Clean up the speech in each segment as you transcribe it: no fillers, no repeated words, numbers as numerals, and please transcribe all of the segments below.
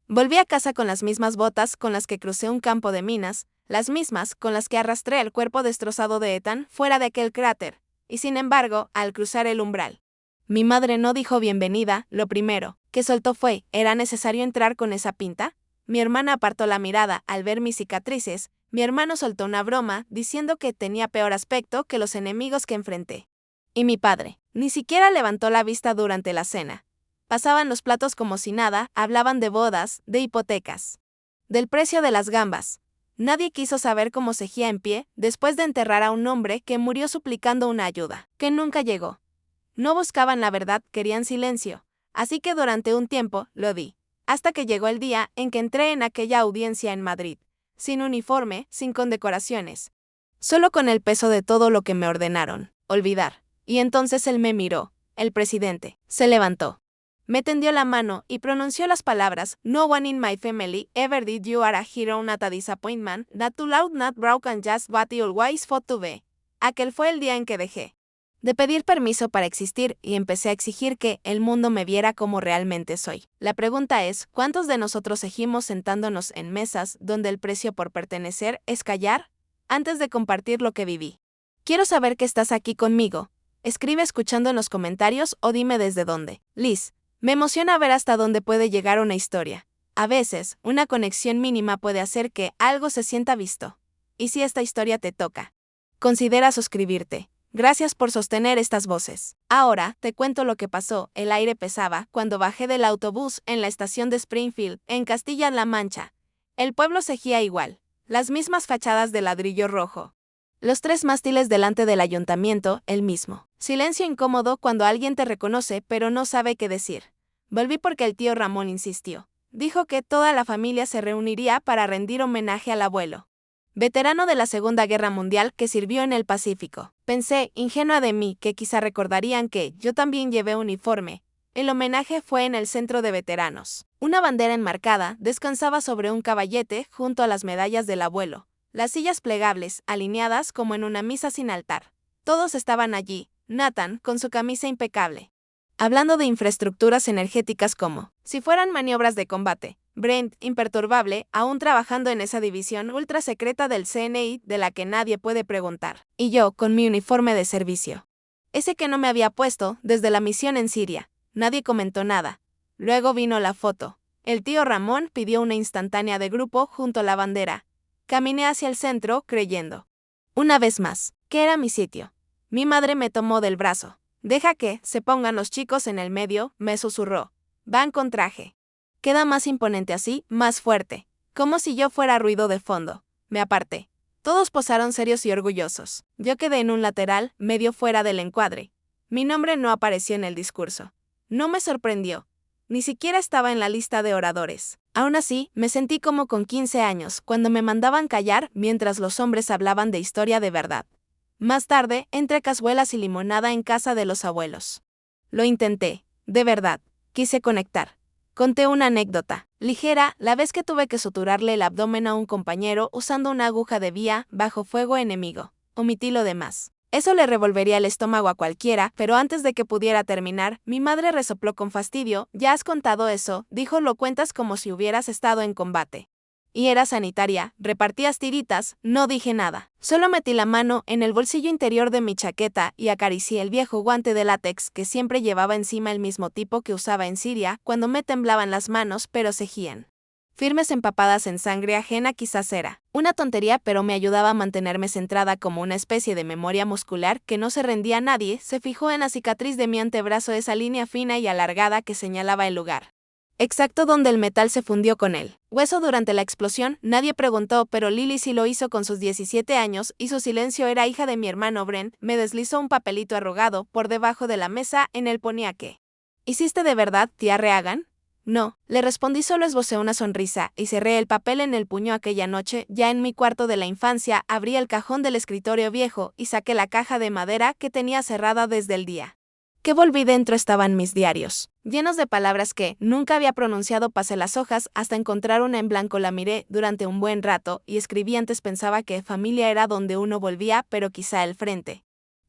Volví a casa con las mismas botas con las que crucé un campo de minas, las mismas con las que arrastré el cuerpo destrozado de Ethan fuera de aquel cráter, y sin embargo, al cruzar el umbral, mi madre no dijo bienvenida. Lo primero que soltó fue: ¿era necesario entrar con esa pinta? Mi hermana apartó la mirada al ver mis cicatrices. Mi hermano soltó una broma diciendo que tenía peor aspecto que los enemigos que enfrenté. Y mi padre ni siquiera levantó la vista durante la cena. Pasaban los platos como si nada, hablaban de bodas, de hipotecas, del precio de las gambas. Nadie quiso saber cómo seguía en pie después de enterrar a un hombre que murió suplicando una ayuda que nunca llegó. No buscaban la verdad, querían silencio. Así que durante un tiempo lo di, hasta que llegó el día en que entré en aquella audiencia en Madrid, sin uniforme, sin condecoraciones, solo con el peso de todo lo que me ordenaron olvidar. Y entonces él me miró, el presidente, se levantó, me tendió la mano y pronunció las palabras: "No one in my family ever did you are a hero not a disappointment, that too loud not broken just what you always fought to be". Aquel fue el día en que dejé de pedir permiso para existir y empecé a exigir que el mundo me viera como realmente soy. La pregunta es: ¿cuántos de nosotros seguimos sentándonos en mesas donde el precio por pertenecer es callar antes de compartir lo que viví? Quiero saber que estás aquí conmigo. Escribe escuchando en los comentarios o dime desde dónde. Liz, me emociona ver hasta dónde puede llegar una historia. A veces, una conexión mínima puede hacer que algo se sienta visto. ¿Y si esta historia te toca? Considera suscribirte. Gracias por sostener estas voces. Ahora, te cuento lo que pasó. El aire pesaba cuando bajé del autobús en la estación de Springfield, en Castilla-La Mancha. El pueblo seguía igual. Las mismas fachadas de ladrillo rojo. Los 3 mástiles delante del ayuntamiento, el mismo. Silencio incómodo cuando alguien te reconoce pero no sabe qué decir. Volví porque el tío Ramón insistió. Dijo que toda la familia se reuniría para rendir homenaje al abuelo, veterano de la Segunda Guerra Mundial que sirvió en el Pacífico. Pensé, ingenua de mí, que quizá recordarían que yo también llevé uniforme. El homenaje fue en el centro de veteranos. Una bandera enmarcada descansaba sobre un caballete junto a las medallas del abuelo. Las sillas plegables, alineadas como en una misa sin altar. Todos estaban allí, Nathan, con su camisa impecable, hablando de infraestructuras energéticas como si fueran maniobras de combate. Brent, imperturbable, aún trabajando en esa división ultra secreta del CNI de la que nadie puede preguntar. Y yo, con mi uniforme de servicio. Ese que no me había puesto desde la misión en Siria. Nadie comentó nada. Luego vino la foto. El tío Ramón pidió una instantánea de grupo junto a la bandera. Caminé hacia el centro, creyendo, una vez más, que era mi sitio. Mi madre me tomó del brazo. Deja que se pongan los chicos en el medio, me susurró. Van con traje. Queda más imponente así, más fuerte. Como si yo fuera ruido de fondo. Me aparté. Todos posaron serios y orgullosos. Yo quedé en un lateral, medio fuera del encuadre. Mi nombre no apareció en el discurso. No me sorprendió. Ni siquiera estaba en la lista de oradores. Aún así, me sentí como con 15 años, cuando me mandaban callar mientras los hombres hablaban de historia de verdad. Más tarde, entre cazuelas y limonada en casa de los abuelos. Lo intenté, de verdad. Quise conectar. Conté una anécdota ligera, la vez que tuve que suturarle el abdomen a un compañero usando una aguja de vía bajo fuego enemigo. Omití lo demás. Eso le revolvería el estómago a cualquiera, pero antes de que pudiera terminar, mi madre resopló con fastidio. ¿Ya has contado eso? Dijo. Lo cuentas como si hubieras estado en combate. Y era sanitaria, repartías tiritas. No dije nada. Solo metí la mano en el bolsillo interior de mi chaqueta y acaricié el viejo guante de látex que siempre llevaba encima, el mismo tipo que usaba en Siria cuando me temblaban las manos pero seguían firmes, empapadas en sangre ajena. Quizás era una tontería, pero me ayudaba a mantenerme centrada, como una especie de memoria muscular que no se rendía a nadie. Se fijó en la cicatriz de mi antebrazo, esa línea fina y alargada que señalaba el lugar exacto donde el metal se fundió con el hueso durante la explosión. Nadie preguntó, pero Lily sí lo hizo con sus 17 años, y su silencio era hija de mi hermano Brent. Me deslizó un papelito arrugado por debajo de la mesa. En él ponía que ¿hiciste de verdad, tía Reagan? No, le respondí. Solo esbocé una sonrisa y cerré el papel en el puño. Aquella noche, ya en mi cuarto de la infancia, abrí el cajón del escritorio viejo y saqué la caja de madera que tenía cerrada desde el día que volví. Dentro estaban mis diarios, llenos de palabras que nunca había pronunciado. Pasé las hojas hasta encontrar una en blanco. La miré durante un buen rato y escribí. Antes pensaba que familia era donde uno volvía, pero quizá el frente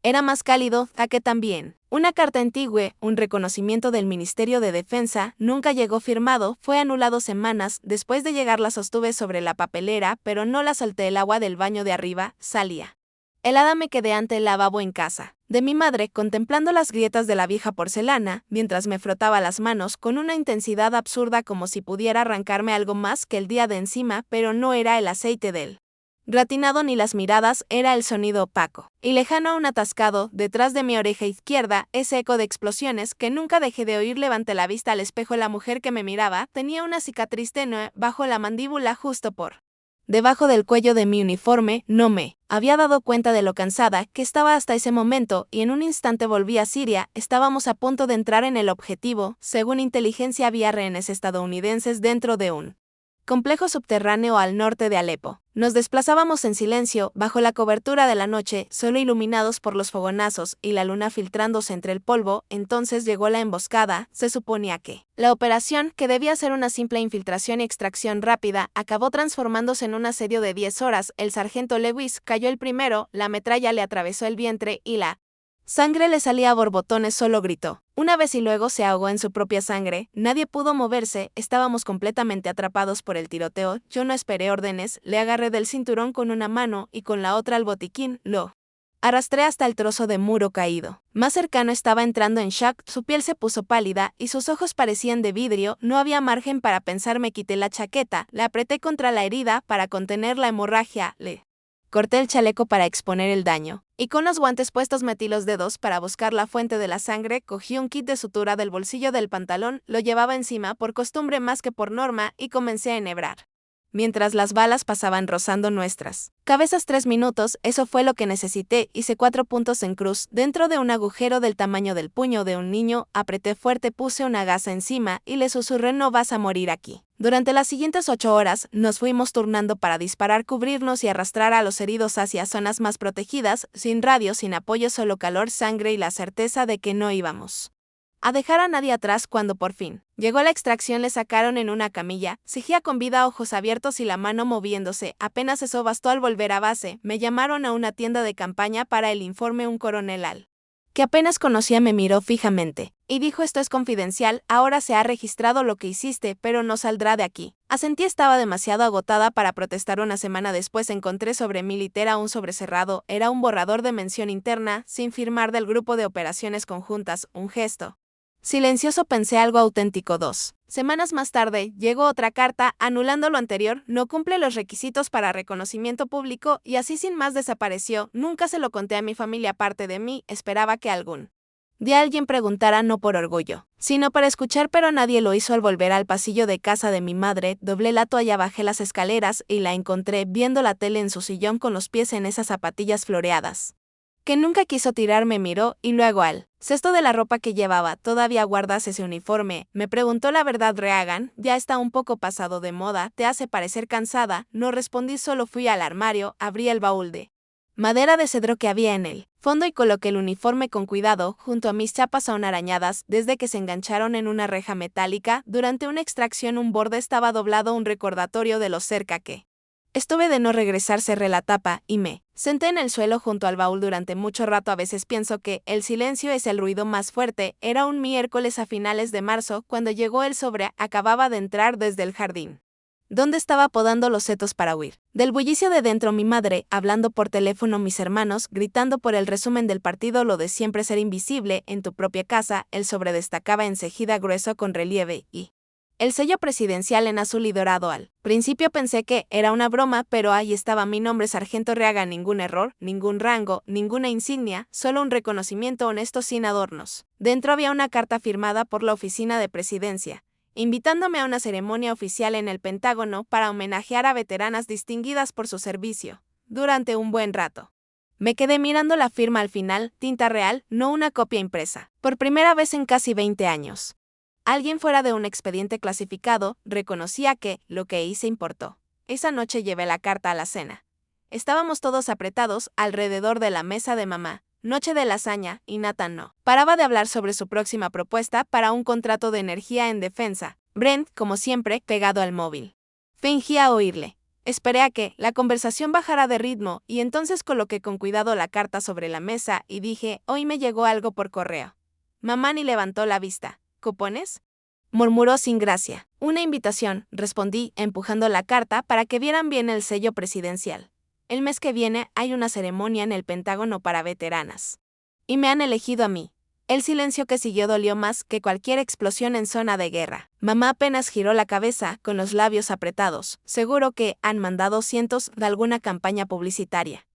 Era más cálido, a que también. Una carta antigua, un reconocimiento del Ministerio de Defensa, nunca llegó firmado, fue anulado semanas, después de llegar la sostuve sobre la papelera, pero no la solté, el agua del baño de arriba, salía. Helada me quedé ante el lavabo en casa de mi madre, contemplando las grietas de la vieja porcelana, mientras me frotaba las manos con una intensidad absurda como si pudiera arrancarme algo más que el día de encima, pero no era el aceite del gratinado ni las miradas, era el sonido opaco y lejano aún atascado, detrás de mi oreja izquierda, ese eco de explosiones que nunca dejé de oír. Levanté la vista al espejo. La mujer que me miraba tenía una cicatriz tenue bajo la mandíbula justo por debajo del cuello de mi uniforme. No me había dado cuenta de lo cansada que estaba hasta ese momento, y en un instante volví a Siria. Estábamos a punto de entrar en el objetivo. Según inteligencia, había rehenes estadounidenses dentro de un complejo subterráneo al norte de Alepo. Nos desplazábamos en silencio, bajo la cobertura de la noche, solo iluminados por los fogonazos y la luna filtrándose entre el polvo. Entonces llegó la emboscada. Se suponía que la operación, que debía ser una simple infiltración y extracción rápida, acabó transformándose en un asedio de 10 horas. El sargento Lewis cayó el primero, la metralla le atravesó el vientre y la sangre le salía a borbotones. Solo gritó una vez y luego se ahogó en su propia sangre. Nadie pudo moverse, estábamos completamente atrapados por el tiroteo. Yo no esperé órdenes, le agarré del cinturón con una mano y con la otra al botiquín, lo arrastré hasta el trozo de muro caído más cercano. Estaba entrando en shock, su piel se puso pálida y sus ojos parecían de vidrio. No había margen para pensar. Me quité la chaqueta, la apreté contra la herida para contener la hemorragia, le corté el chaleco para exponer el daño, y con los guantes puestos metí los dedos para buscar la fuente de la sangre. Cogí un kit de sutura del bolsillo del pantalón, lo llevaba encima por costumbre más que por norma, y comencé a enhebrar mientras las balas pasaban rozando nuestras cabezas. 3 minutos, eso fue lo que necesité. Hice 4 puntos en cruz dentro de un agujero del tamaño del puño de un niño. Apreté fuerte, puse una gasa encima y le susurré: no vas a morir aquí. Durante las siguientes 8 horas, nos fuimos turnando para disparar, cubrirnos y arrastrar a los heridos hacia zonas más protegidas, sin radio, sin apoyo, solo calor, sangre y la certeza de que no íbamos a dejar a nadie atrás. Cuando por fin llegó la extracción, le sacaron en una camilla. Seguía con vida, ojos abiertos y la mano moviéndose. Apenas eso bastó. Al volver a base, me llamaron a una tienda de campaña para el informe. Un coronel al que apenas conocía me miró fijamente y dijo: esto es confidencial, ahora se ha registrado lo que hiciste, pero no saldrá de aquí. Asentí. Estaba demasiado agotada para protestar. Una semana después encontré sobre mi litera un sobre cerrado. Era un borrador de mención interna, sin firmar, del Grupo de Operaciones Conjuntas, un gesto silencioso. Pensé: algo auténtico. 2 semanas más tarde, llegó otra carta anulando lo anterior. No cumple los requisitos para reconocimiento público, y así sin más desapareció. Nunca se lo conté a mi familia. Aparte de mí, esperaba que algún día alguien preguntara, no por orgullo, sino para escuchar, pero nadie lo hizo. Al volver al pasillo de casa de mi madre, doblé la toalla, bajé las escaleras y la encontré viendo la tele en su sillón con los pies en esas zapatillas floreadas que nunca quiso tirar. Me miró y luego al cesto de la ropa que llevaba. ¿Todavía guardas ese uniforme?, me preguntó. La verdad, Reagan, ya está un poco pasado de moda. ¿Te hace parecer cansada? No respondí, solo fui al armario, abrí el baúl de madera de cedro que había en el fondo y coloqué el uniforme con cuidado junto a mis chapas aún arañadas desde que se engancharon en una reja metálica. Durante una extracción un borde estaba doblado, un recordatorio de lo cerca que estuve de no regresar. Cerré la tapa y me senté en el suelo junto al baúl durante mucho rato. A veces pienso que el silencio es el ruido más fuerte. Era un miércoles a finales de marzo cuando llegó el sobre. Acababa de entrar desde el jardín, donde estaba podando los setos para huir del bullicio de dentro. Mi madre hablando por teléfono, mis hermanos gritando por el resumen del partido, lo de siempre: ser invisible en tu propia casa. El sobre destacaba enseguida, grueso, con relieve, y el sello presidencial en azul y dorado. Al principio pensé que era una broma, pero ahí estaba mi nombre: Sargento Reagan. Ningún error, ningún rango, ninguna insignia, solo un reconocimiento honesto sin adornos. Dentro había una carta firmada por la Oficina de Presidencia, invitándome a una ceremonia oficial en el Pentágono para homenajear a veteranas distinguidas por su servicio. Durante un buen rato me quedé mirando la firma. Al final, tinta real, no una copia impresa. Por primera vez en casi 20 años. Alguien fuera de un expediente clasificado reconocía que lo que hice importó. Esa noche llevé la carta a la cena. Estábamos todos apretados alrededor de la mesa de mamá. Noche de lasaña, y Nathan no paraba de hablar sobre su próxima propuesta para un contrato de energía en defensa. Brent, como siempre, pegado al móvil, fingía oírle. Esperé a que la conversación bajara de ritmo y entonces coloqué con cuidado la carta sobre la mesa y dije, hoy me llegó algo por correo. Mamá ni levantó la vista. ¿Cupones? Murmuró sin gracia. Una invitación, respondí, empujando la carta para que vieran bien el sello presidencial. El mes que viene hay una ceremonia en el Pentágono para veteranas. Y me han elegido a mí. El silencio que siguió dolió más que cualquier explosión en zona de guerra. Mamá apenas giró la cabeza, con los labios apretados. Seguro que han mandado cientos de alguna campaña publicitaria.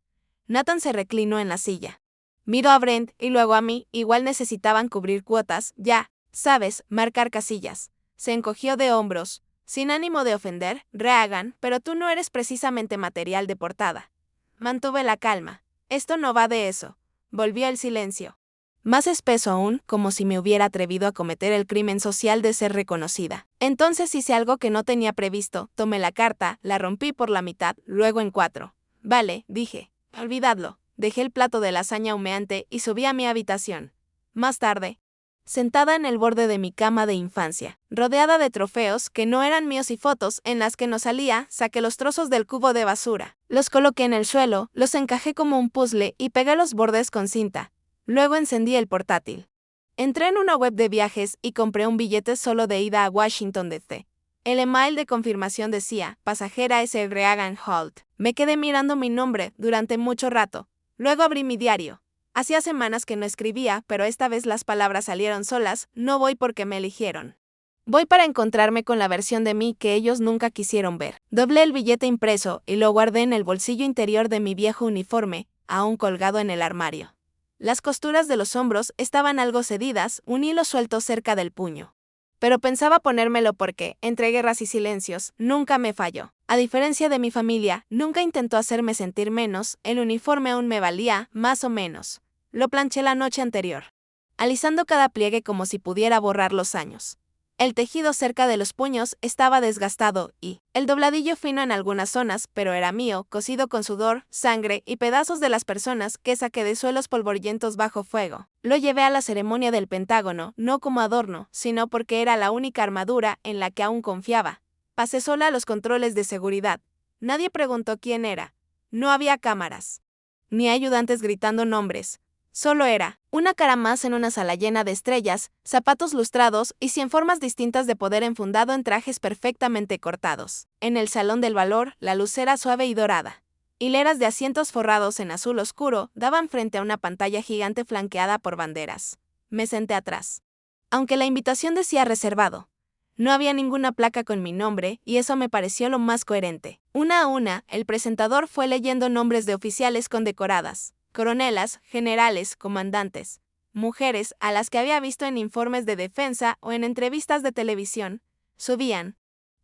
Nathan se reclinó en la silla. Miró a Brent y luego a mí, igual necesitaban cubrir cuotas, ya, sabes, marcar casillas. Se encogió de hombros. Sin ánimo de ofender, Reagan, pero tú no eres precisamente material de portada. Mantuve la calma. Esto no va de eso. Volvió el silencio. Más espeso aún, como si me hubiera atrevido a cometer el crimen social de ser reconocida. Entonces hice algo que no tenía previsto, tomé la carta, la rompí por la mitad, luego en 4. Vale, dije. Olvidadlo. Dejé el plato de lasaña humeante y subí a mi habitación. Más tarde, sentada en el borde de mi cama de infancia, rodeada de trofeos que no eran míos y fotos en las que no salía, saqué los trozos del cubo de basura. Los coloqué en el suelo, los encajé como un puzzle y pegué los bordes con cinta. Luego encendí el portátil. Entré en una web de viajes y compré un billete solo de ida a Washington DC. El email de confirmación decía, pasajera S. Reagan Holt. Me quedé mirando mi nombre durante mucho rato. Luego abrí mi diario. Hacía semanas que no escribía, pero esta vez las palabras salieron solas, no voy porque me eligieron. Voy para encontrarme con la versión de mí que ellos nunca quisieron ver. Doblé el billete impreso y lo guardé en el bolsillo interior de mi viejo uniforme, aún colgado en el armario. Las costuras de los hombros estaban algo cedidas, un hilo suelto cerca del puño. Pero pensaba ponérmelo porque, entre guerras y silencios, nunca me falló. A diferencia de mi familia, nunca intentó hacerme sentir menos, el uniforme aún me valía, más o menos. Lo planché la noche anterior, alisando cada pliegue como si pudiera borrar los años. El tejido cerca de los puños estaba desgastado y el dobladillo fino en algunas zonas, pero era mío, cosido con sudor, sangre y pedazos de las personas que saqué de suelos polvorientos bajo fuego. Lo llevé a la ceremonia del Pentágono, no como adorno, sino porque era la única armadura en la que aún confiaba. Pasé sola a los controles de seguridad. Nadie preguntó quién era. No había cámaras, ni ayudantes gritando nombres. Solo era una cara más en una sala llena de estrellas, zapatos lustrados y 100 formas distintas de poder enfundado en trajes perfectamente cortados. En el Salón del Valor, la luz era suave y dorada. Hileras de asientos forrados en azul oscuro daban frente a una pantalla gigante flanqueada por banderas. Me senté atrás. Aunque la invitación decía reservado, no había ninguna placa con mi nombre y eso me pareció lo más coherente. Una a una, el presentador fue leyendo nombres de oficiales condecoradas. Coronelas, generales, comandantes, mujeres a las que había visto en informes de defensa o en entrevistas de televisión, subían,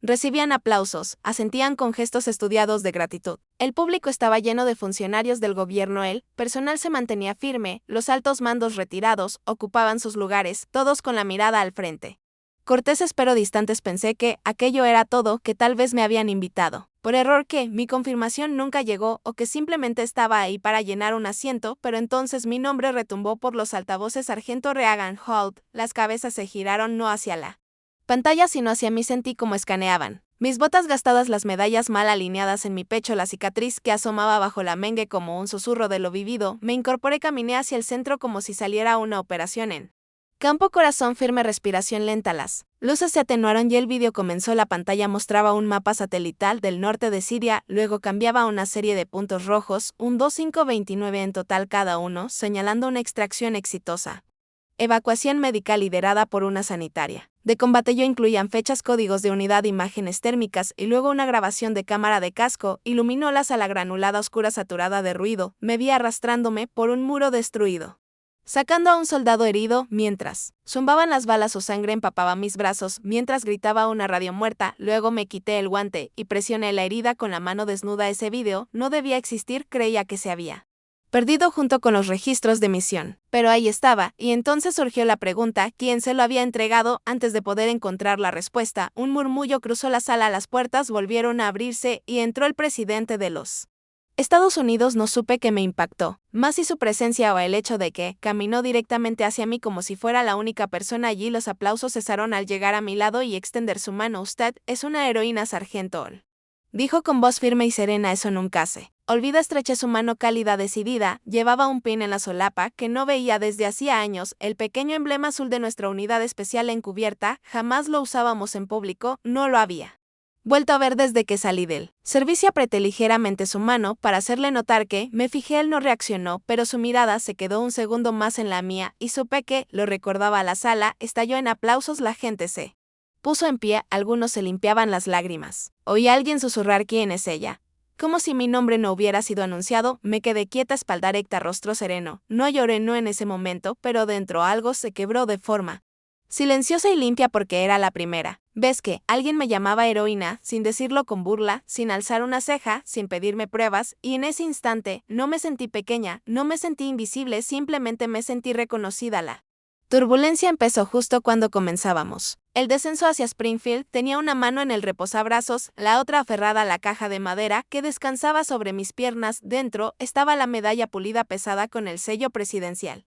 recibían aplausos, asentían con gestos estudiados de gratitud. El público estaba lleno de funcionarios del gobierno, el personal se mantenía firme, los altos mandos retirados ocupaban sus lugares, todos con la mirada al frente. Corteses pero distantes pensé que aquello era todo, que tal vez me habían invitado. Por error que mi confirmación nunca llegó o que simplemente estaba ahí para llenar un asiento, pero entonces mi nombre retumbó por los altavoces Sargento Reagan Holt, las cabezas se giraron no hacia la pantalla sino hacia mí, sentí como escaneaban. Mis botas gastadas, las medallas mal alineadas en mi pecho, la cicatriz que asomaba bajo la mengue como un susurro de lo vivido, me incorporé, caminé hacia el centro como si saliera una operación en campo, corazón firme, respiración lenta. Las luces se atenuaron y el vídeo comenzó. La pantalla mostraba un mapa satelital del norte de Siria, luego cambiaba a una serie de puntos rojos, un 2529 en total cada uno, señalando una extracción exitosa. Evacuación médica liderada por una sanitaria. De combate yo incluían fechas, códigos de unidad, imágenes térmicas y luego una grabación de cámara de casco, iluminó la sala granulada oscura saturada de ruido, me vi arrastrándome por un muro destruido, sacando a un soldado herido, mientras zumbaban las balas o sangre empapaba mis brazos, mientras gritaba una radio muerta. Luego me quité el guante y presioné la herida con la mano desnuda. Ese video no debía existir, creía que se había perdido junto con los registros de misión. Pero ahí estaba, y entonces surgió la pregunta, ¿quién se lo había entregado? Antes de poder encontrar la respuesta, un murmullo cruzó la sala, las puertas volvieron a abrirse y entró el presidente de los Estados Unidos. No supe qué me impactó, más si su presencia o el hecho de que caminó directamente hacia mí como si fuera la única persona allí. Los aplausos cesaron al llegar a mi lado y extender su mano. Usted es una heroína, sargento Hall. dijo con voz firme y serena, eso nunca hace. Olvida, estreché su mano cálida decidida, llevaba un pin en la solapa que no veía desde hacía años, el pequeño emblema azul de nuestra unidad especial encubierta, jamás lo usábamos en público, no lo había vuelto a ver desde que salí del servicio. Apreté ligeramente su mano para hacerle notar que, me fijé, él no reaccionó, pero su mirada se quedó un segundo más en la mía y supe que, lo recordaba. La sala estalló en aplausos, la gente se puso en pie, algunos se limpiaban las lágrimas. Oí a alguien susurrar, ¿quién es ella? Como si mi nombre no hubiera sido anunciado, me quedé quieta, espalda recta, rostro sereno. No lloré, no en ese momento, pero dentro algo se quebró de forma silenciosa y limpia, porque era la primera vez que alguien me llamaba heroína, sin decirlo con burla, sin alzar una ceja, sin pedirme pruebas, y en ese instante no me sentí pequeña, no me sentí invisible, simplemente me sentí reconocida. La turbulencia empezó justo cuando comenzábamos el descenso hacia Springfield. Tenía una mano en el reposabrazos, la otra aferrada a la caja de madera que descansaba sobre mis piernas. Dentro estaba la medalla pulida pesada con el sello presidencial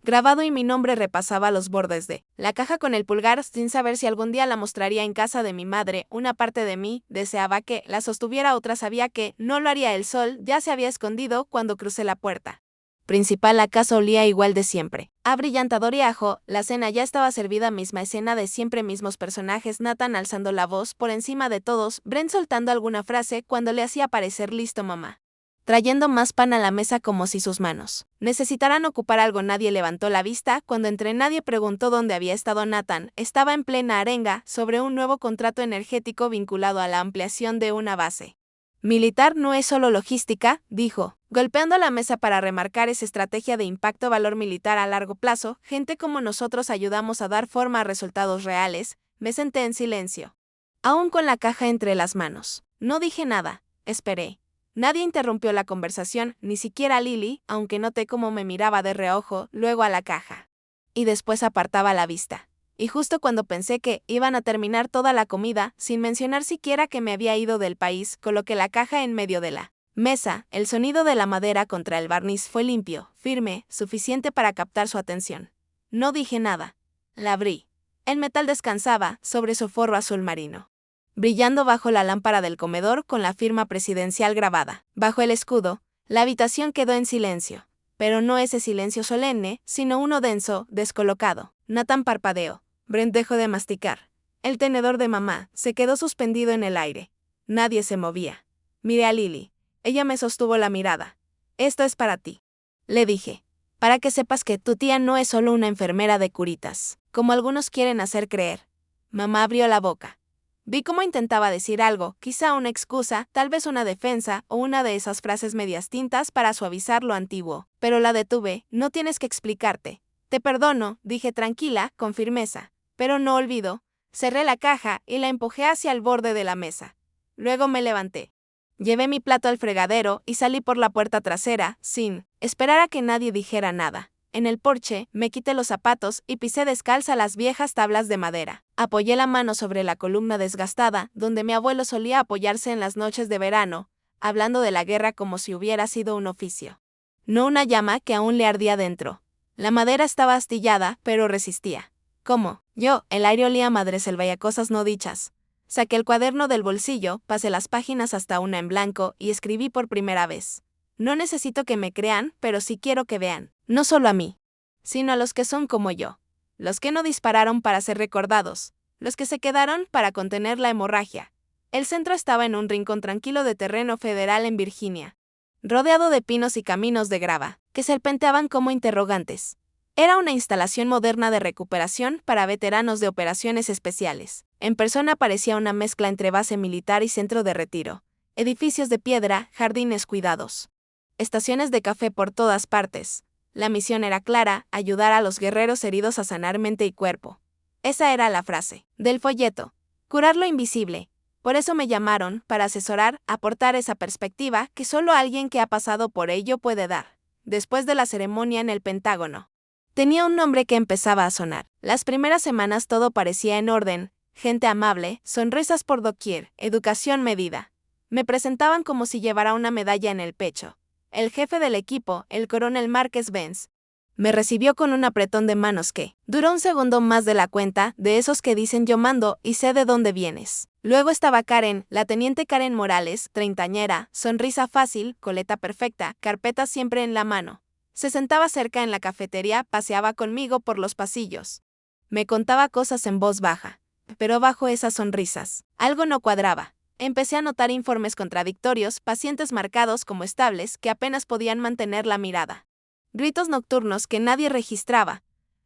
grabado y mi nombre. Repasaba los bordes de la caja con el pulgar, sin saber si algún día la mostraría en casa de mi madre. Una parte de mí deseaba que la sostuviera, otra sabía que no lo haría. El sol ya se había escondido cuando crucé la puerta principal. La casa olía igual de siempre, a brillantador y ajo. La cena ya estaba servida, misma escena de siempre, mismos personajes, Nathan alzando la voz por encima de todos, Brent soltando alguna frase cuando le hacía parecer listo, mamá trayendo más pan a la mesa como si sus manos necesitaran ocupar algo. Nadie levantó la vista cuando entré, nadie preguntó dónde había estado Nathan. Estaba en plena arenga sobre un nuevo contrato energético vinculado a la ampliación de una base militar. No es solo logística, dijo, golpeando la mesa para remarcar, esa estrategia de impacto, valor militar a largo plazo. Gente como nosotros ayudamos a dar forma a resultados reales. Me senté en silencio, aún con la caja entre las manos. No dije nada, esperé. Nadie interrumpió la conversación, ni siquiera Lily, aunque noté cómo me miraba de reojo, luego a la caja. Y después apartaba la vista. Y justo cuando pensé que iban a terminar toda la comida, sin mencionar siquiera que me había ido del país, coloqué la caja en medio de la mesa. El sonido de la madera contra el barniz fue limpio, firme, suficiente para captar su atención. No dije nada. La abrí. El metal descansaba sobre su forro azul marino, brillando bajo la lámpara del comedor con la firma presidencial grabada bajo el escudo. La habitación quedó en silencio, pero no ese silencio solemne, sino uno denso, descolocado. Nathan parpadeó. Brent dejó de masticar. El tenedor de mamá se quedó suspendido en el aire. Nadie se movía. Miré a Lily. Ella me sostuvo la mirada. Esto es para ti, le dije, para que sepas que tu tía no es solo una enfermera de curitas, como algunos quieren hacer creer. Mamá abrió la boca. Vi cómo intentaba decir algo, quizá una excusa, tal vez una defensa, o una de esas frases medias tintas para suavizar lo antiguo, pero la detuve. No tienes que explicarte. Te perdono, dije tranquila, con firmeza, pero no olvido. Cerré la caja y la empujé hacia el borde de la mesa. Luego me levanté. Llevé mi plato al fregadero y salí por la puerta trasera, sin esperar a que nadie dijera nada. En el porche, me quité los zapatos y pisé descalza las viejas tablas de madera. Apoyé la mano sobre la columna desgastada, donde mi abuelo solía apoyarse en las noches de verano, hablando de la guerra como si hubiera sido un oficio, no una llama que aún le ardía dentro. La madera estaba astillada, pero resistía. ¿Cómo? Yo, el aire olía a madreselva y a cosas no dichas. Saqué el cuaderno del bolsillo, pasé las páginas hasta una en blanco y escribí por primera vez. No necesito que me crean, pero sí quiero que vean. No solo a mí, sino a los que son como yo. Los que no dispararon para ser recordados. Los que se quedaron para contener la hemorragia. El centro estaba en un rincón tranquilo de terreno federal en Virginia, rodeado de pinos y caminos de grava, que serpenteaban como interrogantes. Era una instalación moderna de recuperación para veteranos de operaciones especiales. En persona parecía una mezcla entre base militar y centro de retiro. Edificios de piedra, jardines cuidados, estaciones de café por todas partes. La misión era clara, ayudar a los guerreros heridos a sanar mente y cuerpo. Esa era la frase del folleto. Curar lo invisible. Por eso me llamaron, para asesorar, aportar esa perspectiva que solo alguien que ha pasado por ello puede dar. Después de la ceremonia en el Pentágono, tenía un nombre que empezaba a sonar. Las primeras semanas todo parecía en orden, gente amable, sonrisas por doquier, educación medida. Me presentaban como si llevara una medalla en el pecho. El jefe del equipo, el coronel Márquez Benz, Me recibió con un apretón de manos que duró un segundo más de la cuenta, de esos que dicen yo mando y sé de dónde vienes. Luego estaba Karen, la teniente Karen Morales, treintañera, sonrisa fácil, coleta perfecta, carpeta siempre en la mano. Se sentaba cerca en la cafetería, paseaba conmigo por los pasillos. Me contaba cosas en voz baja, pero bajo esas sonrisas, algo no cuadraba. Empecé a notar informes contradictorios, pacientes marcados como estables que apenas podían mantener la mirada. Gritos nocturnos que nadie registraba.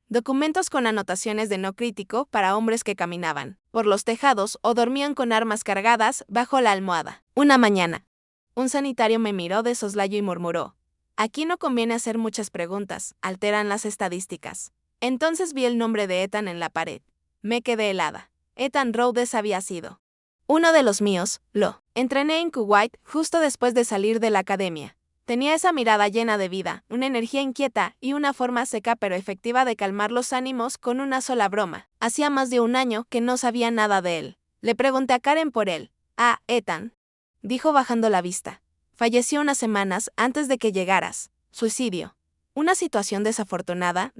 Documentos con anotaciones de no crítico para hombres que caminaban por los tejados o dormían con armas cargadas bajo la almohada. Una mañana, un sanitario me miró de soslayo y murmuró: aquí no conviene hacer muchas preguntas, alteran las estadísticas. Entonces vi el nombre de Ethan en la pared. Me quedé helada. Ethan Rhodes había sido uno de los míos. Lo entrené en Kuwait justo después de salir de la academia. Tenía esa mirada llena de vida, una energía inquieta y una forma seca pero efectiva de calmar los ánimos con una sola broma. Hacía más de un año que no sabía nada de él. Le pregunté a Karen por él. Ah, Ethan, dijo bajando la vista. Falleció unas semanas antes de que llegaras. Suicidio. Una situación desafortunada,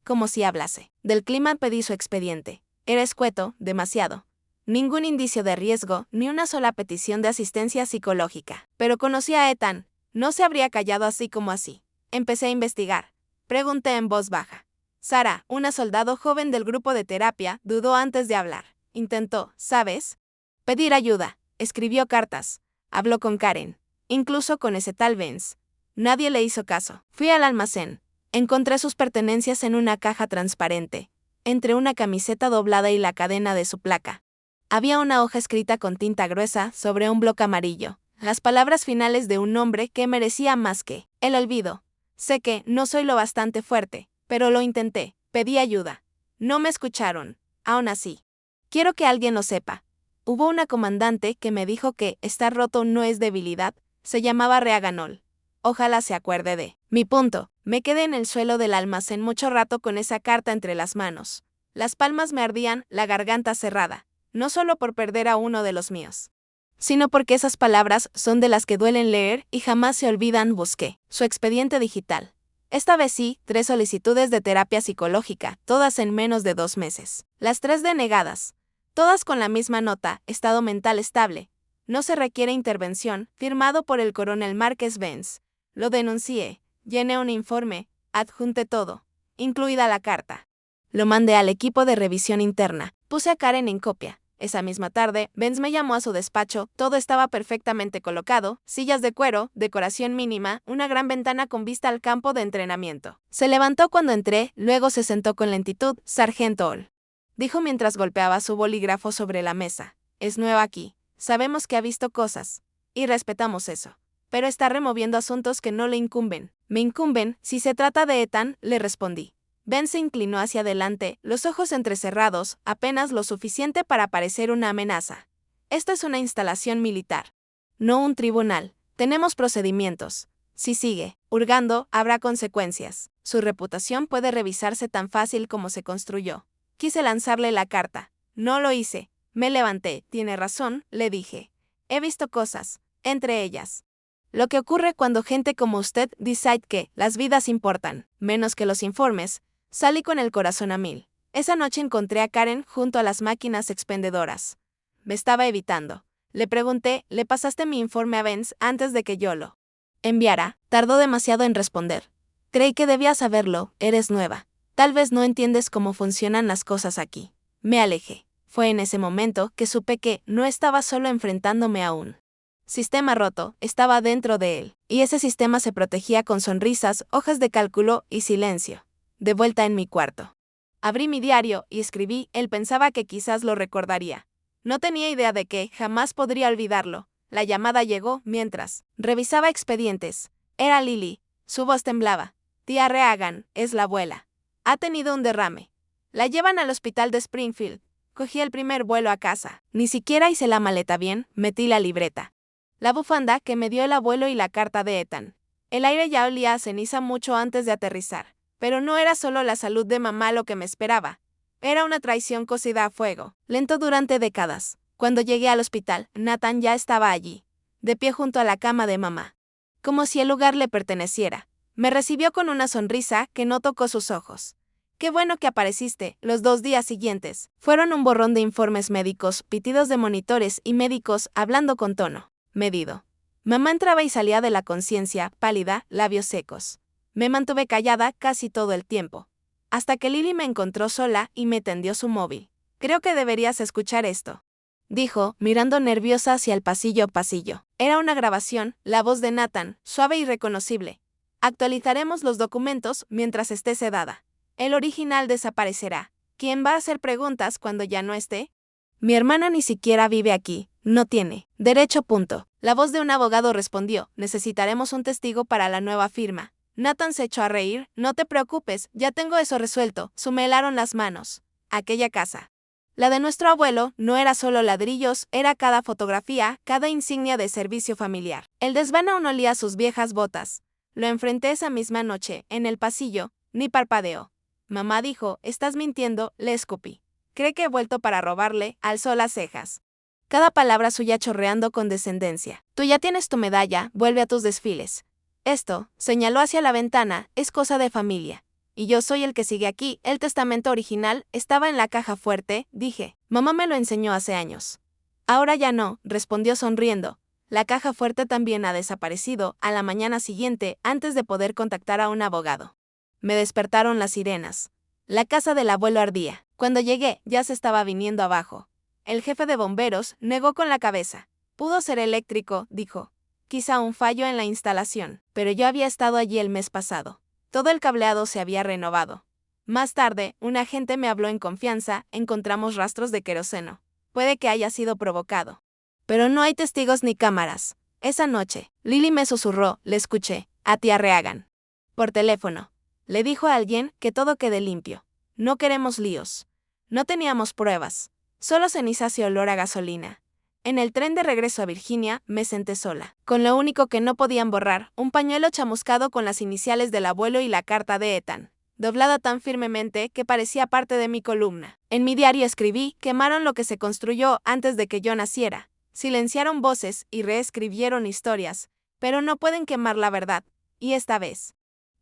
como si hablase. Del clima pedí su expediente. Era escueto, demasiado. Ningún indicio de riesgo, ni una sola petición de asistencia psicológica. Pero conocí a Ethan. No se habría callado así como así. Empecé a investigar. Pregunté en voz baja. Sara, una soldado joven del grupo de terapia, dudó antes de hablar. Intentó, ¿sabes? Pedir ayuda. Escribió cartas. Habló con Karen. Incluso con ese tal Vince. Nadie le hizo caso. Fui al almacén. Encontré sus pertenencias en una caja transparente, entre una camiseta doblada y la cadena de su placa. Había una hoja escrita con tinta gruesa sobre un bloque amarillo, las palabras finales de un nombre que merecía más que el olvido. Sé que no soy lo bastante fuerte, pero lo intenté, pedí ayuda. No me escucharon. Aún así, quiero que alguien lo sepa. Hubo una comandante que me dijo que estar roto no es debilidad, se llamaba Reaganol. Ojalá se acuerde de mi punto. Me quedé en el suelo del almacén mucho rato con esa carta entre las manos. Las palmas me ardían, la garganta cerrada. No solo por perder a uno de los míos, sino porque esas palabras son de las que duelen leer y jamás se olvidan. Busqué su expediente digital. Esta vez sí, 3 solicitudes de terapia psicológica, todas en menos de 2 meses. Las 3 denegadas, todas con la misma nota, estado mental estable. No se requiere intervención, firmado por el coronel Márquez Benz. Lo denuncié, llené un informe, adjunté todo, incluida la carta. Lo mandé al equipo de revisión interna, puse a Karen en copia. Esa misma tarde, Benz me llamó a su despacho, todo estaba perfectamente colocado, sillas de cuero, decoración mínima, una gran ventana con vista al campo de entrenamiento. Se levantó cuando entré, luego se sentó con lentitud. Sargento Hall, dijo mientras golpeaba su bolígrafo sobre la mesa. Es nueva aquí, sabemos que ha visto cosas, y respetamos eso. Pero está removiendo asuntos que no le incumben. Me incumben, si se trata de Ethan, le respondí. Ben se inclinó hacia adelante, los ojos entrecerrados, apenas lo suficiente para parecer una amenaza. Esto es una instalación militar, no un tribunal. Tenemos procedimientos. Si sigue hurgando, habrá consecuencias. Su reputación puede revisarse tan fácil como se construyó. Quise lanzarle la carta. No lo hice. Me levanté. Tiene razón, le dije. He visto cosas, entre ellas lo que ocurre cuando gente como usted decide que las vidas importan menos que los informes. Salí con el corazón a mil. Esa noche encontré a Karen junto a las máquinas expendedoras. Me estaba evitando. Le pregunté, ¿le pasaste mi informe a Vince antes de que yo lo enviara? Tardó demasiado en responder. Creí que debías saberlo, eres nueva. Tal vez no entiendes cómo funcionan las cosas aquí. Me alejé. Fue en ese momento que supe que no estaba solo enfrentándome a un sistema roto, estaba dentro de él. Y ese sistema se protegía con sonrisas, hojas de cálculo y silencio. De vuelta en mi cuarto. Abrí mi diario y escribí. Él pensaba que quizás lo recordaría. No tenía idea de que jamás podría olvidarlo. La llamada llegó mientras revisaba expedientes. Era Lily. Su voz temblaba. Tía Reagan, es la abuela. Ha tenido un derrame. La llevan al hospital de Springfield. Cogí el primer vuelo a casa. Ni siquiera hice la maleta bien, metí la libreta, la bufanda que me dio el abuelo y la carta de Ethan. El aire ya olía a ceniza mucho antes de aterrizar. Pero no era solo la salud de mamá lo que me esperaba. Era una traición cocida a fuego, lento durante décadas. Cuando llegué al hospital, Nathan ya estaba allí, de pie junto a la cama de mamá. Como si el lugar le perteneciera. Me recibió con una sonrisa que no tocó sus ojos. Qué bueno que apareciste. Los 2 días siguientes fueron un borrón de informes médicos, pitidos de monitores y médicos hablando con tono medido. Mamá entraba y salía de la conciencia, pálida, labios secos. Me mantuve callada casi todo el tiempo, hasta que Lily me encontró sola y me tendió su móvil. Creo que deberías escuchar esto, dijo, mirando nerviosa hacia el pasillo. Era una grabación, la voz de Nathan, suave y reconocible. Actualizaremos los documentos mientras esté sedada. El original desaparecerá. ¿Quién va a hacer preguntas cuando ya no esté? Mi hermana ni siquiera vive aquí, no tiene derecho. La voz de un abogado respondió, necesitaremos un testigo para la nueva firma. Nathan se echó a reír, no te preocupes, ya tengo eso resuelto. Me helaron las manos. Aquella casa, la de nuestro abuelo, no era solo ladrillos, era cada fotografía, cada insignia de servicio familiar. El desván aún olía a sus viejas botas. Lo enfrenté esa misma noche, en el pasillo, ni parpadeó. Mamá dijo, estás mintiendo, le escupí. Cree que he vuelto para robarle, alzó las cejas. Cada palabra suya chorreando con descendencia. Tú ya tienes tu medalla, vuelve a tus desfiles. Esto, señaló hacia la ventana, es cosa de familia. Y yo soy el que sigue aquí. El testamento original estaba en la caja fuerte, dije. Mamá me lo enseñó hace años. Ahora ya no, respondió sonriendo. La caja fuerte también ha desaparecido. A la mañana siguiente, antes de poder contactar a un abogado, me despertaron las sirenas. La casa del abuelo ardía. Cuando llegué, ya se estaba viniendo abajo. El jefe de bomberos negó con la cabeza. Pudo ser eléctrico, dijo. Quizá un fallo en la instalación, pero yo había estado allí el mes pasado. Todo el cableado se había renovado. Más tarde, un agente me habló en confianza, encontramos rastros de queroseno. Puede que haya sido provocado. Pero no hay testigos ni cámaras. Esa noche, Lily me susurró, le escuché, a tía Reagan. Por teléfono. Le dijo a alguien que todo quede limpio. No queremos líos. No teníamos pruebas. Solo cenizas y olor a gasolina. En el tren de regreso a Virginia, me senté sola, con lo único que no podían borrar, un pañuelo chamuscado con las iniciales del abuelo y la carta de Ethan, doblada tan firmemente que parecía parte de mi columna. En mi diario escribí, quemaron lo que se construyó antes de que yo naciera, silenciaron voces y reescribieron historias, pero no pueden quemar la verdad, y esta vez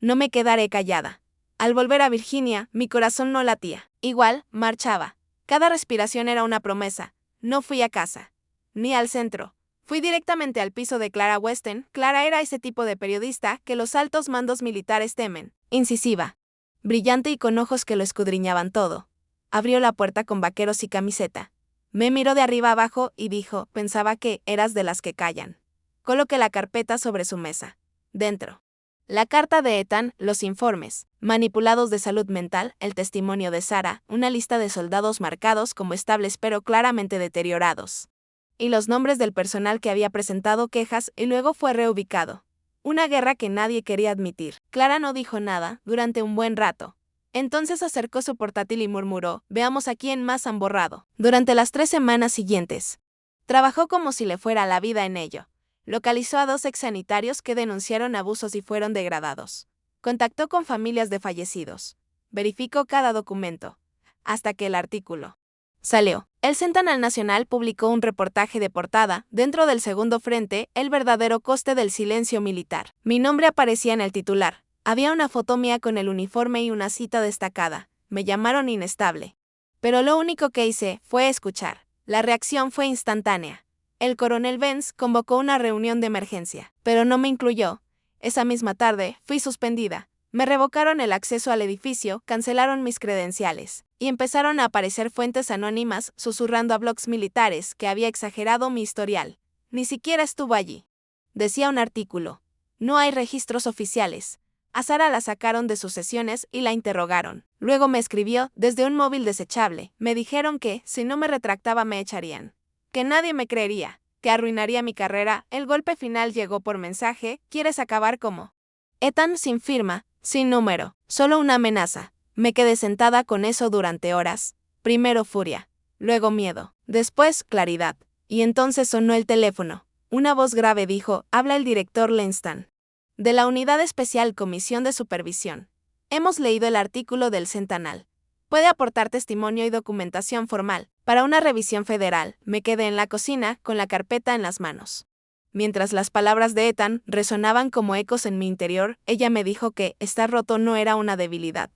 no me quedaré callada. Al volver a Virginia, mi corazón no latía. Igual, marchaba. Cada respiración era una promesa. No fui a casa, ni al centro. Fui directamente al piso de Clara Weston. Clara era ese tipo de periodista que los altos mandos militares temen. Incisiva, brillante y con ojos que lo escudriñaban todo. Abrió la puerta con vaqueros y camiseta. Me miró de arriba abajo y dijo, pensaba que eras de las que callan. Coloqué la carpeta sobre su mesa. Dentro, la carta de Ethan, los informes, manipulados de salud mental, el testimonio de Sarah, una lista de soldados marcados como estables pero claramente deteriorados. Y los nombres del personal que había presentado quejas y luego fue reubicado. Una guerra que nadie quería admitir. Clara no dijo nada durante un buen rato. Entonces acercó su portátil y murmuró, veamos a quién más han borrado. Durante las 3 semanas siguientes, trabajó como si le fuera la vida en ello. Localizó a 2 exsanitarios que denunciaron abusos y fueron degradados. Contactó con familias de fallecidos. Verificó cada documento. Hasta que el artículo salió. El Sentinel Nacional publicó un reportaje de portada, dentro del segundo frente, el verdadero coste del silencio militar. Mi nombre aparecía en el titular. Había una foto mía con el uniforme y una cita destacada. Me llamaron inestable. Pero lo único que hice fue escuchar. La reacción fue instantánea. El coronel Benz convocó una reunión de emergencia, pero no me incluyó. Esa misma tarde, fui suspendida. Me revocaron el acceso al edificio, cancelaron mis credenciales, y empezaron a aparecer fuentes anónimas susurrando a blogs militares que había exagerado mi historial. Ni siquiera estuvo allí. Decía un artículo. No hay registros oficiales. A Sarah la sacaron de sus sesiones y la interrogaron. Luego me escribió desde un móvil desechable. Me dijeron que, si no me retractaba, me echarían. Que nadie me creería, que arruinaría mi carrera. El golpe final llegó por mensaje, ¿quieres acabar como Ethan? Sin firma, sin número, solo una amenaza. Me quedé sentada con eso durante horas. Primero furia, luego miedo, después claridad. Y entonces sonó el teléfono. Una voz grave dijo, habla el director Lenstan, de la Unidad Especial Comisión de Supervisión. Hemos leído el artículo del Sentinel. Puede aportar testimonio y documentación formal para una revisión federal. Me quedé en la cocina con la carpeta en las manos. Mientras las palabras de Ethan resonaban como ecos en mi interior, ella me dijo que estar roto no era una debilidad.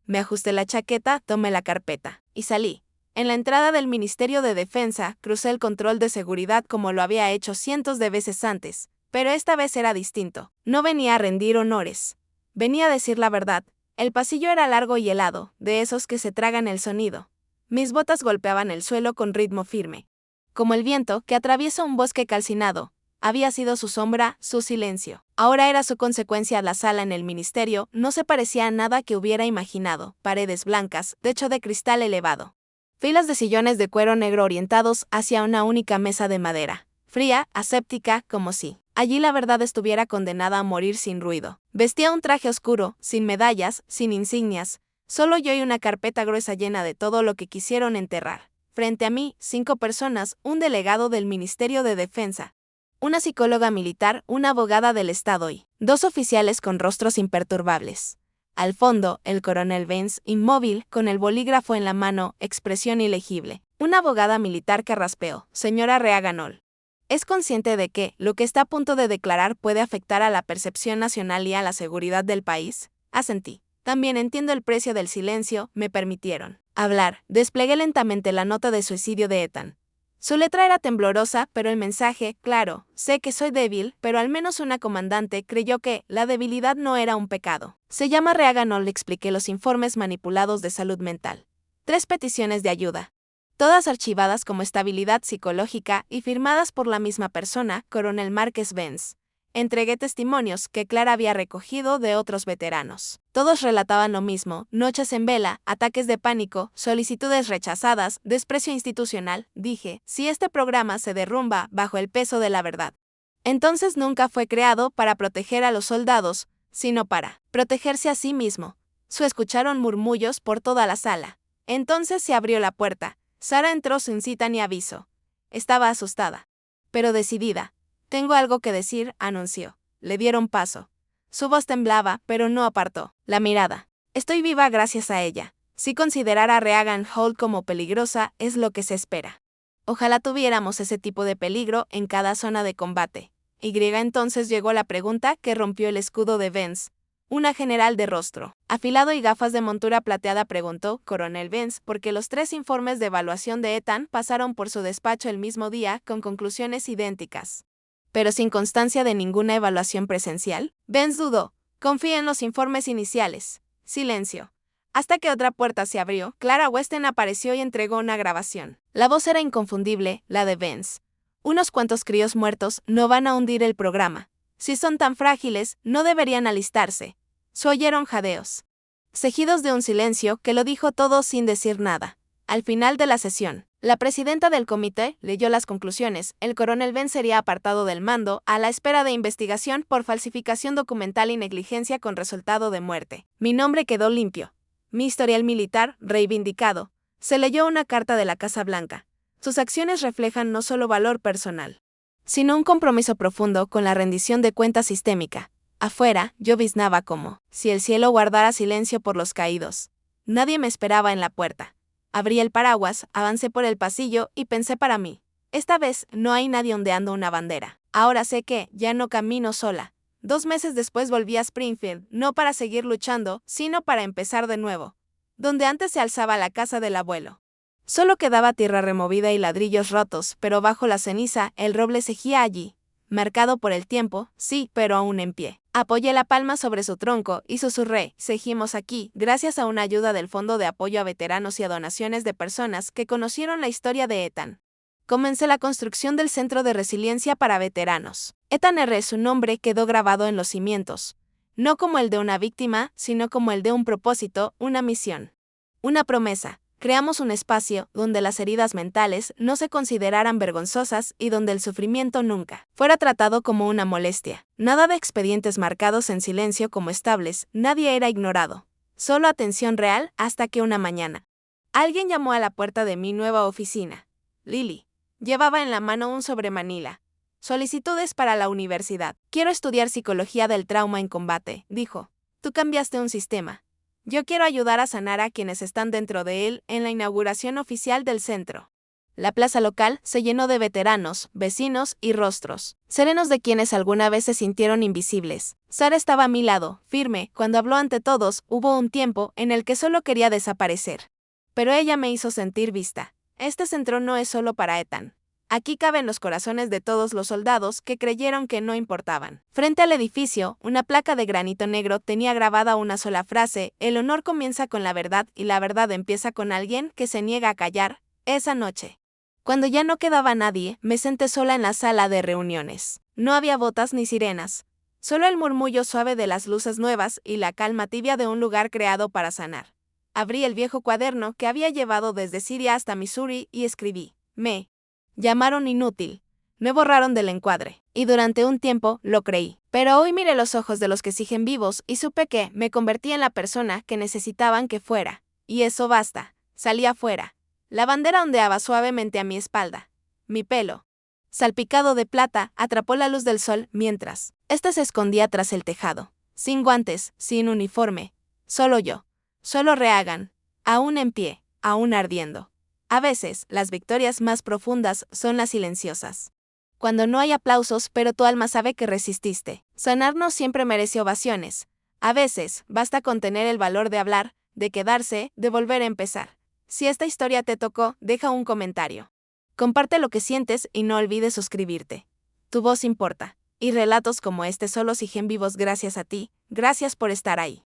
Me ajusté la chaqueta, tomé la carpeta y salí. En la entrada del Ministerio de Defensa, crucé el control de seguridad como lo había hecho cientos de veces antes, pero esta vez era distinto. No venía a rendir honores. Venía a decir la verdad. El pasillo era largo y helado, de esos que se tragan el sonido. Mis botas golpeaban el suelo con ritmo firme. Como el viento que atraviesa un bosque calcinado. Había sido su sombra, su silencio. Ahora era su consecuencia. La sala en el ministerio no se parecía a nada que hubiera imaginado. Paredes blancas, techo de cristal elevado. Filas de sillones de cuero negro orientados hacia una única mesa de madera. Fría, aséptica, como si allí la verdad estuviera condenada a morir sin ruido. Vestía un traje oscuro, sin medallas, sin insignias. Solo yo y una carpeta gruesa llena de todo lo que quisieron enterrar. Frente a mí, 5 personas, un delegado del Ministerio de Defensa, una psicóloga militar, una abogada del Estado y 2 oficiales con rostros imperturbables. Al fondo, el coronel Vance, inmóvil, con el bolígrafo en la mano, expresión ilegible. Una abogada militar carraspeó. Señora Reaganol, ¿es consciente de que lo que está a punto de declarar puede afectar a la percepción nacional y a la seguridad del país? Asentí. También entiendo el precio del silencio. Me permitieron hablar. Desplegué lentamente la nota de suicidio de Ethan. Su letra era temblorosa, pero el mensaje, claro. Sé que soy débil, pero al menos una comandante creyó que la debilidad no era un pecado. Se llama Reaganol. Le expliqué los informes manipulados de salud mental. 3 peticiones de ayuda. Todas archivadas como estabilidad psicológica y firmadas por la misma persona, coronel Márquez Vance. Entregué testimonios que Clara había recogido de otros veteranos. Todos relataban lo mismo: noches en vela, ataques de pánico, solicitudes rechazadas, desprecio institucional. Dije, si este programa se derrumba bajo el peso de la verdad, entonces nunca fue creado para proteger a los soldados, sino para protegerse a sí mismo. Escucharon murmullos por toda la sala. Entonces se abrió la puerta. Sara entró sin cita ni aviso. Estaba asustada, pero decidida. Tengo algo que decir, anunció. Le dieron paso. Su voz temblaba, pero no apartó la mirada. Estoy viva gracias a ella. Si considerar a Reagan Hall como peligrosa, es lo que se espera. Ojalá tuviéramos ese tipo de peligro en cada zona de combate. Entonces llegó la pregunta que rompió el escudo de Vance. Una general de rostro afilado y gafas de montura plateada preguntó, coronel Vance, porque los 3 informes de evaluación de Ethan pasaron por su despacho el mismo día con conclusiones idénticas, pero sin constancia de ninguna evaluación presencial. Vance dudó. Confía en los informes iniciales. Silencio. Hasta que otra puerta se abrió, Clara Weston apareció y entregó una grabación. La voz era inconfundible, la de Vance. Unos cuantos críos muertos no van a hundir el programa. Si son tan frágiles, no deberían alistarse. Se oyeron jadeos. Seguidos de un silencio que lo dijo todo sin decir nada. Al final de la sesión, la presidenta del comité leyó las conclusiones. El coronel Vance sería apartado del mando a la espera de investigación por falsificación documental y negligencia con resultado de muerte. Mi nombre quedó limpio. Mi historial militar, reivindicado. Se leyó una carta de la Casa Blanca. Sus acciones reflejan no solo valor personal, sino un compromiso profundo con la rendición de cuentas sistémica. Afuera, yo biznaba como si el cielo guardara silencio por los caídos. Nadie me esperaba en la puerta. Abrí el paraguas, avancé por el pasillo y pensé para mí. Esta vez no hay nadie ondeando una bandera. Ahora sé que ya no camino sola. 2 meses después volví a Springfield, no para seguir luchando, sino para empezar de nuevo. Donde antes se alzaba la casa del abuelo. Solo quedaba tierra removida y ladrillos rotos, pero bajo la ceniza el roble seguía allí. Marcado por el tiempo, sí, pero aún en pie. Apoyé la palma sobre su tronco y susurré, seguimos aquí, gracias a una ayuda del Fondo de Apoyo a Veteranos y a donaciones de personas que conocieron la historia de Ethan. Comencé la construcción del Centro de Resiliencia para Veteranos. Ethan R. Su nombre quedó grabado en los cimientos. No como el de una víctima, sino como el de un propósito, una misión. Una promesa. Creamos un espacio donde las heridas mentales no se consideraran vergonzosas y donde el sufrimiento nunca fuera tratado como una molestia. Nada de expedientes marcados en silencio como estables, nadie era ignorado. Solo atención real hasta que una mañana alguien llamó a la puerta de mi nueva oficina. Lily. Llevaba en la mano un sobre manila. Solicitudes para la universidad. Quiero estudiar psicología del trauma en combate, dijo. Tú cambiaste un sistema. Yo quiero ayudar a sanar a quienes están dentro de él en la inauguración oficial del centro. La plaza local se llenó de veteranos, vecinos y rostros serenos de quienes alguna vez se sintieron invisibles. Sara estaba a mi lado, firme, cuando habló ante todos. Hubo un tiempo en el que solo quería desaparecer. Pero ella me hizo sentir vista. Este centro no es solo para Ethan. Aquí caben los corazones de todos los soldados que creyeron que no importaban. Frente al edificio, una placa de granito negro tenía grabada una sola frase: el honor comienza con la verdad y la verdad empieza con alguien que se niega a callar. Esa noche, cuando ya no quedaba nadie, me senté sola en la sala de reuniones. No había botas ni sirenas, solo el murmullo suave de las luces nuevas y la calma tibia de un lugar creado para sanar. Abrí el viejo cuaderno que había llevado desde Siria hasta Missouri y escribí: me llamaron inútil, me borraron del encuadre, y durante un tiempo lo creí. Pero hoy miré los ojos de los que siguen vivos y supe que me convertí en la persona que necesitaban que fuera. Y eso basta. Salí afuera. La bandera ondeaba suavemente a mi espalda. Mi pelo, salpicado de plata, atrapó la luz del sol mientras ésta se escondía tras el tejado. Sin guantes, sin uniforme. Solo yo. Solo Reagan. Aún en pie, aún ardiendo. A veces, las victorias más profundas son las silenciosas. Cuando no hay aplausos, pero tu alma sabe que resististe. Sanar no siempre merece ovaciones. A veces, basta con tener el valor de hablar, de quedarse, de volver a empezar. Si esta historia te tocó, deja un comentario. Comparte lo que sientes y no olvides suscribirte. Tu voz importa. Y relatos como este solo siguen vivos gracias a ti. Gracias por estar ahí.